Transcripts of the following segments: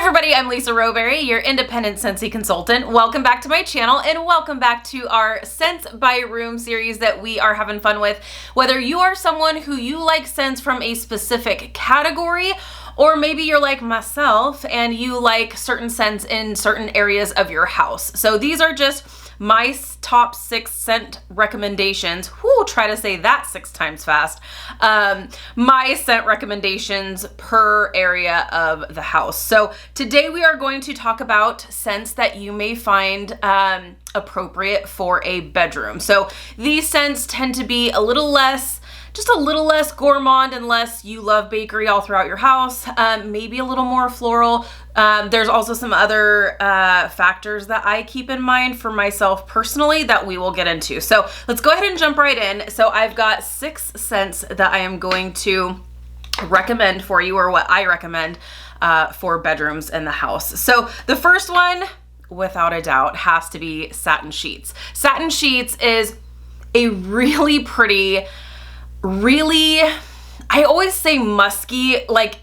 everybody, I'm Lisa Rowberry, your independent Scentsy consultant. Welcome back to my channel and welcome back to our Scents by Room series that we are having fun with. Whether you are someone who you like scents from a specific category, or maybe you're like myself and you like certain scents in certain areas of your house. So these are just my top 6 scent recommendations. Whoo, try to say that 6 times fast. My scent recommendations per area of the house. So today we are going to talk about scents that you may find appropriate for a bedroom. So these scents tend to be just a little less gourmand unless you love bakery all throughout your house, maybe a little more floral. There's also some other factors that I keep in mind for myself personally that we will get into. So let's go ahead and jump right in. So I've got 6 scents that I am going to recommend for you, or what I recommend for bedrooms in the house. So the first one, without a doubt, has to be Satin Sheets. Satin Sheets is a really pretty, I always say musky, like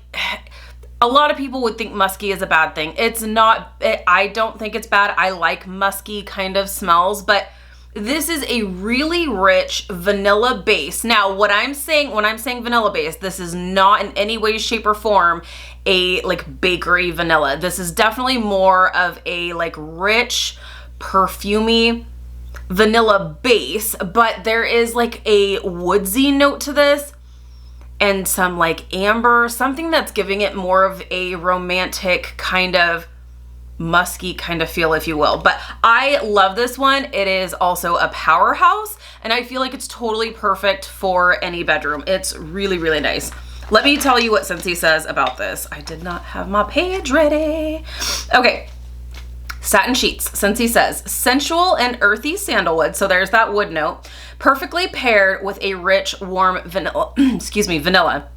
a lot of people would think musky is a bad thing. It's not, I don't think it's bad. I like musky kind of smells, but this is a really rich vanilla base. Now, when I'm saying vanilla base, this is not in any way, shape, or form a like bakery vanilla. This is definitely more of a like rich, perfumey vanilla base, but there is like a woodsy note to this and some like amber, something that's giving it more of a romantic kind of musky kind of feel, if you will. But I love this one. It is also a powerhouse and I feel like it's totally perfect for any bedroom. It's really, really nice. Let me tell you what Scentsy says about this. I did not have my page ready. Okay. Satin Sheets, Scentsy says, sensual and earthy sandalwood, so there's that wood note, perfectly paired with a rich, warm vanilla, vanilla.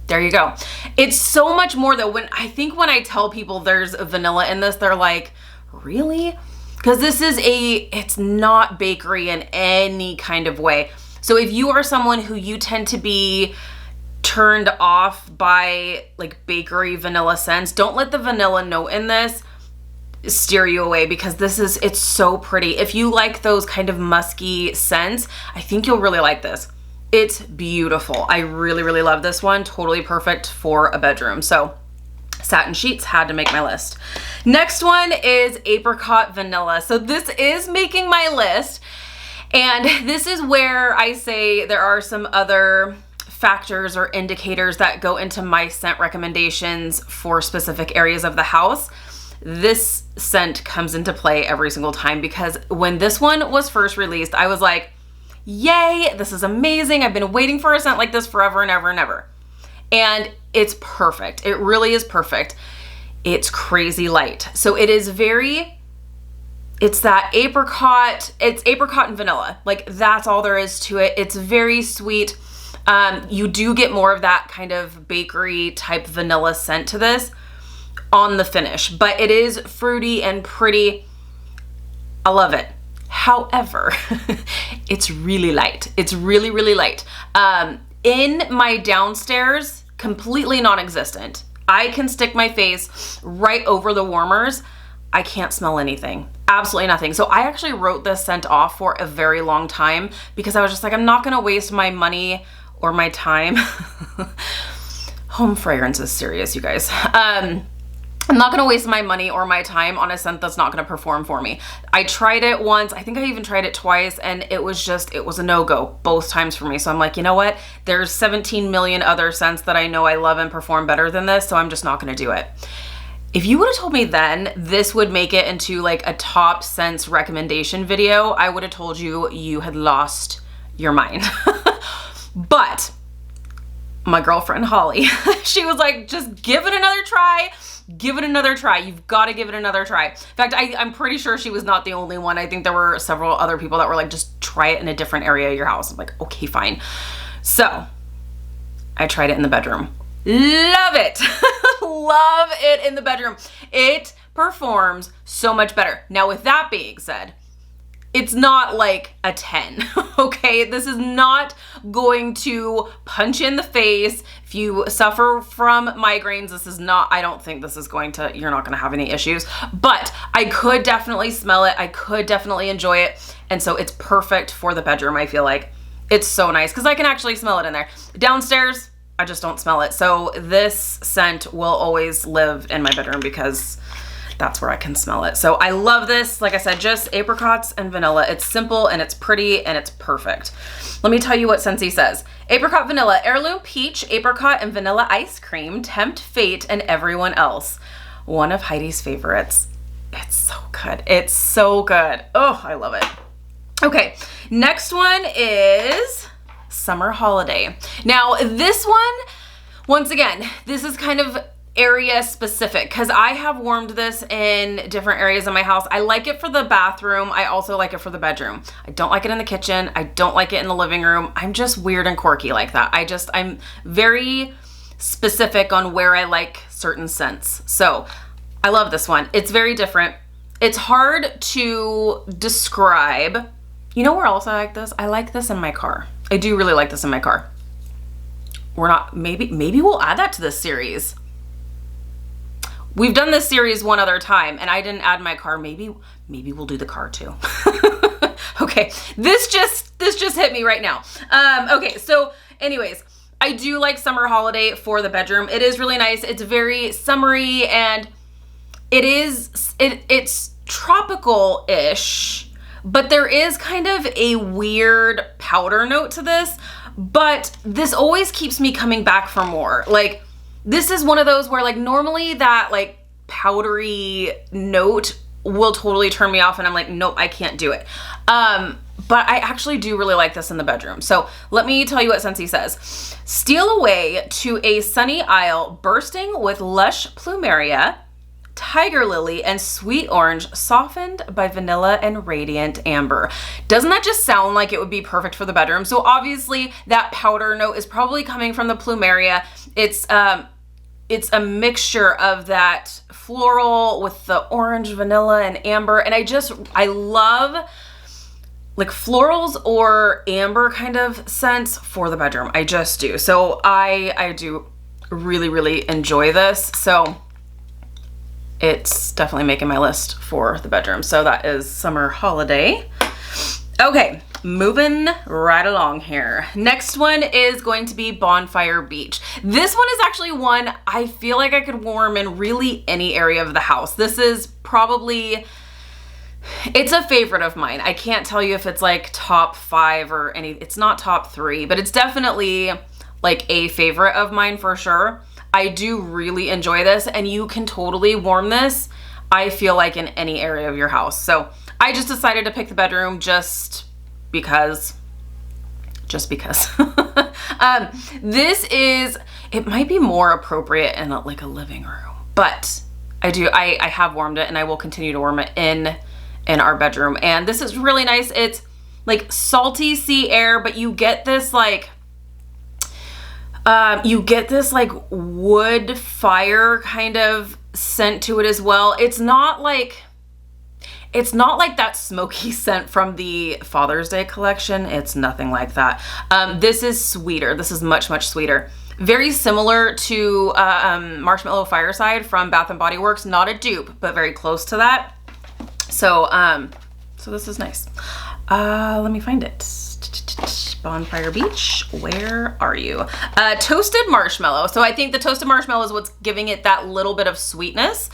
There you go. It's so much more though. When I tell people there's vanilla in this, they're like, really? Because it's not bakery in any kind of way. So if you are someone who you tend to be turned off by like bakery vanilla scents, don't let the vanilla note in this steer you away, because it's so pretty. If you like those kind of musky scents, I think you'll really like this. It's beautiful. I really, really love this one. Totally perfect for a bedroom. So Satin Sheets had to make my list. Next one is Apricot Vanilla. So this is making my list, and this is where I say there are some other factors or indicators that go into my scent recommendations for specific areas of the house. This scent comes into play every single time, because when this one was first released, I was like, yay, this is amazing. I've been waiting for a scent like this forever and ever and ever. And it's perfect. It really is perfect. It's crazy light. So it's that apricot, it's apricot and vanilla. Like that's all there is to it. It's very sweet. You do get more of that kind of bakery type vanilla scent to this on the finish, but it is fruity and pretty. I love it. However, it's really light. It's really, really light. In my downstairs, completely non-existent. I can stick my face right over the warmers. I can't smell anything. Absolutely nothing. So I actually wrote this scent off for a very long time because I was just like, I'm not gonna waste my money or my time. Home fragrance is serious, you guys. I'm not gonna waste my money or my time on a scent that's not gonna perform for me. I tried it once, I think I even tried it twice, and it was a no-go both times for me. So I'm like, you know what? There's 17 million other scents that I know I love and perform better than this, so I'm just not gonna do it. If you would have told me then this would make it into like a top scents recommendation video, I would have told you you had lost your mind. But my girlfriend Holly, she was like, just give it another try. Give it another try. You've got to give it another try. In fact, I'm pretty sure she was not the only one. I think there were several other people that were like, just try it in a different area of your house. I'm like, okay, fine. So I tried it in the bedroom. Love it. Love it in the bedroom. It performs so much better. Now, with that being said, it's not like a 10, okay? This is not going to punch you in the face. If you suffer from migraines, this is not, I don't think this is going to, you're not gonna have any issues, but I could definitely smell it. I could definitely enjoy it. And so it's perfect for the bedroom, I feel like. It's so nice because I can actually smell it in there. Downstairs, I just don't smell it. So this scent will always live in my bedroom because that's where I can smell it. So I love this. Like I said, just apricots and vanilla. It's simple and it's pretty and it's perfect. Let me tell you what Scentsy says. Apricot Vanilla, heirloom peach, apricot, and vanilla ice cream tempt fate and everyone else. One of Heidi's favorites. It's so good. It's so good. Oh, I love it. Okay, next one is Summer Holiday. Now this one, once again, this is kind of area specific because I have warmed this in different areas of my house. I like it for the bathroom. I also like it for the bedroom. I don't like it in the kitchen. I don't like it in the living room. I'm just weird and quirky like that. I'm very specific on where I like certain scents. So I love this one. It's very different. It's hard to describe. You know where else I like this? I like this in my car. I do really like this in my car. Maybe we'll add that to this series. We've done this series one other time and I didn't add my car. Maybe we'll do the car too. Okay, this just hit me right now. Okay, so anyways, I do like Summer Holiday for the bedroom. It is really nice. It's very summery and it's tropical-ish, but there is kind of a weird powder note to this, but this always keeps me coming back for more. Like, this is one of those where like normally that like powdery note will totally turn me off and I'm like, nope, I can't do it. But I actually do really like this in the bedroom. So let me tell you what Scentsy says. Steal away to a sunny isle bursting with lush plumeria, tiger lily, and sweet orange, softened by vanilla and radiant amber. Doesn't that just sound like it would be perfect for the bedroom? So obviously that powder note is probably coming from the plumeria. It's a mixture of that floral with the orange, vanilla, and amber. And I love like florals or amber kind of scents for the bedroom. I just do. So I do really, really enjoy this. So it's definitely making my list for the bedroom. So that is Summer Holiday. Okay, moving right along here. Next one is going to be Bonfire Beach. This one is actually one I feel like I could warm in really any area of the house. This is probably, it's a favorite of mine. I can't tell you if it's like top 5 or any, it's not top 3, but it's definitely like a favorite of mine for sure. I do really enjoy this and you can totally warm this, I feel like, in any area of your house. So I just decided to pick the bedroom just because. This is, it might be more appropriate in like a living room, but I have warmed it and I will continue to warm it in our bedroom. And this is really nice. It's like salty sea air, but you get this like, wood fire kind of scent to it as well. It's not like that smoky scent from the Father's Day collection. It's nothing like that. This is sweeter. This is much, much sweeter. Very similar to Marshmallow Fireside from Bath & Body Works. Not a dupe, but very close to that. So, so this is nice. Let me find it. Bonfire Beach, where are you? Toasted marshmallow. So I think the toasted marshmallow is what's giving it that little bit of sweetness.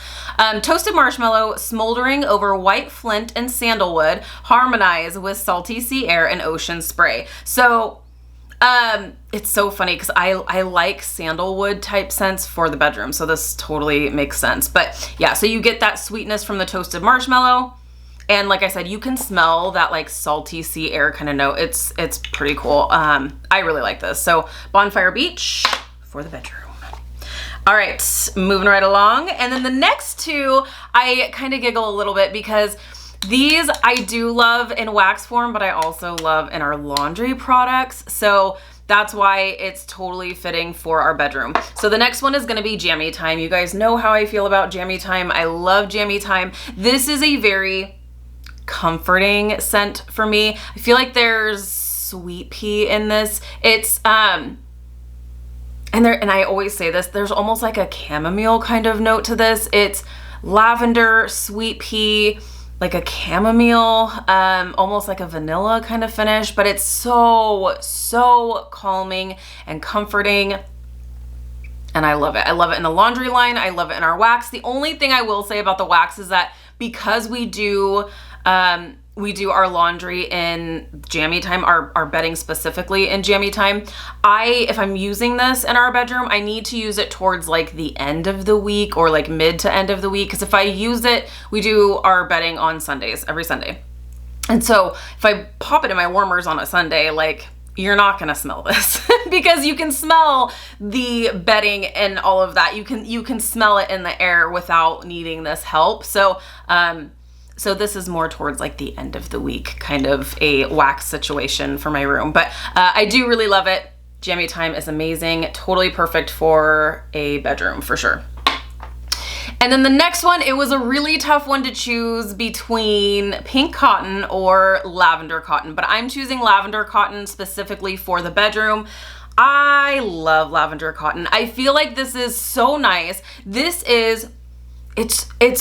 Toasted marshmallow smoldering over white flint and sandalwood harmonize with salty sea air and ocean spray. So it's so funny because I like sandalwood type scents for the bedroom. So this totally makes sense. But yeah, so you get that sweetness from the toasted marshmallow. And like I said, you can smell that like salty sea air kind of note. It's pretty cool. I really like this. So Bonfire Beach for the bedroom. All right, moving right along. And then the next two, I kind of giggle a little bit because these I do love in wax form, but I also love in our laundry products. So that's why it's totally fitting for our bedroom. So the next one is gonna be Jammie Time. You guys know how I feel about Jammie Time. I love Jammie Time. This is a very comforting scent for me. I feel like there's sweet pea in this. It's and I always say this, there's almost like a chamomile kind of note to this. It's lavender, sweet pea, like a chamomile, almost like a vanilla kind of finish, but it's so calming and comforting. And I love it. I love it in the laundry line. I love it in our wax. The only thing I will say about the wax is that because we do our laundry in Jammie Time, our bedding specifically in Jammie Time, if I'm using this in our bedroom, I need to use it towards like the end of the week or like mid to end of the week. Because if I use it, we do our bedding on Sundays, every Sunday. And so if I pop it in my warmers on a Sunday, like, you're not gonna smell this because you can smell the bedding and all of that. You can smell it in the air without needing this help. So so this is more towards like the end of the week kind of a wax situation for my room. But I do really love it. Jammie Time is amazing. Totally perfect for a bedroom for sure. And then the next one, it was a really tough one to choose between pink cotton or lavender cotton, but I'm choosing lavender cotton specifically for the bedroom. I love lavender cotton. I feel like this is so nice. It's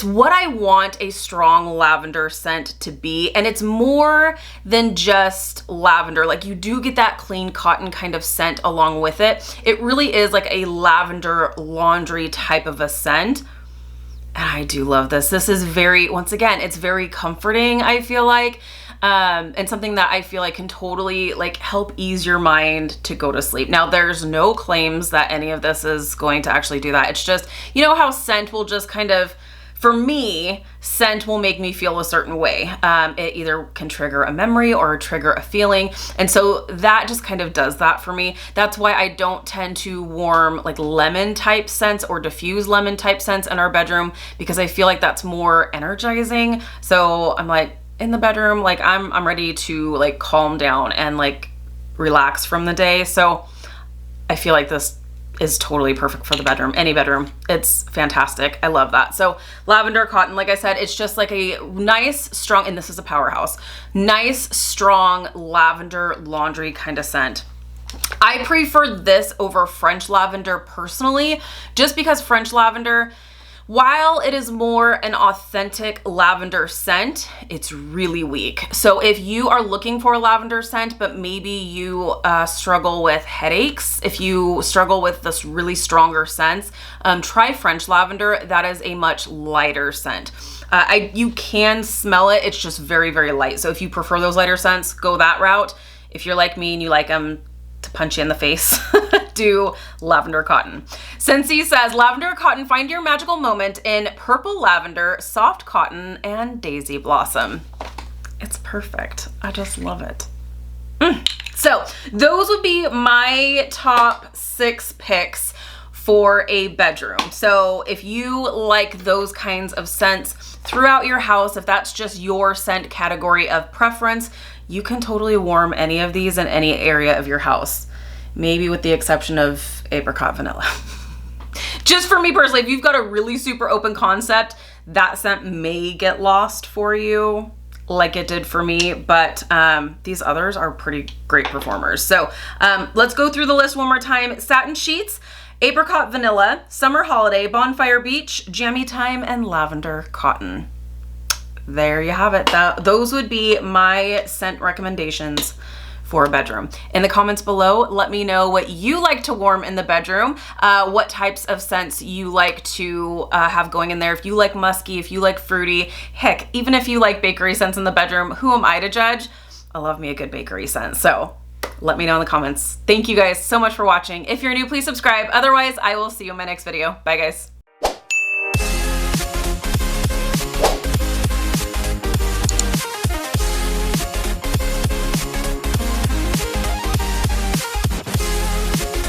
what I want a strong lavender scent to be, and it's more than just lavender. Like, you do get that clean cotton kind of scent along with it. It really is like a lavender laundry type of a scent. And I do love this. This is once again, it's very comforting, I feel like, and something that I feel like can totally like help ease your mind to go to sleep. Now, there's no claims that any of this is going to actually do that. It's just, you know how scent will just kind of, for me, scent will make me feel a certain way. It either can trigger a memory or trigger a feeling. And so that just kind of does that for me. That's why I don't tend to warm like lemon type scents or diffuse lemon type scents in our bedroom, because I feel like that's more energizing. So I'm like, in the bedroom, like I'm ready to like calm down and like relax from the day. So I feel like this is totally perfect for the bedroom, any bedroom. It's fantastic. I love that. So lavender cotton, like I said, it's just like a nice, strong, and this is a powerhouse, nice, strong lavender laundry kind of scent. I prefer this over French lavender personally, just because French lavender, while it is more an authentic lavender scent, it's really weak. So if you are looking for a lavender scent, but maybe you struggle with headaches, if you struggle with this really stronger scents, try French lavender. That is a much lighter scent. You can smell it. It's just very, very light. So if you prefer those lighter scents, go that route. If you're like me and you like them to punch you in the face, do lavender cotton. Scentsy says, lavender cotton, find your magical moment in purple lavender, soft cotton, and daisy blossom. It's perfect. I just love it. So those would be my top 6 picks for a bedroom. So if you like those kinds of scents throughout your house, if that's just your scent category of preference, you can totally warm any of these in any area of your house. Maybe with the exception of Apricot Vanilla. Just for me personally, if you've got a really super open concept, that scent may get lost for you like it did for me, but these others are pretty great performers. So let's go through the list one more time. Satin Sheets, Apricot Vanilla, Summer Holiday, Bonfire Beach, Jammie Time, and Lavender Cotton. There you have it. Those would be my scent recommendations for a bedroom. In the comments below, let me know what you like to warm in the bedroom, what types of scents you like to have going in there. If you like musky, if you like fruity, heck, even if you like bakery scents in the bedroom, who am I to judge? I love me a good bakery scent. So let me know in the comments. Thank you guys so much for watching. If you're new, please subscribe. Otherwise, I will see you in my next video. Bye guys.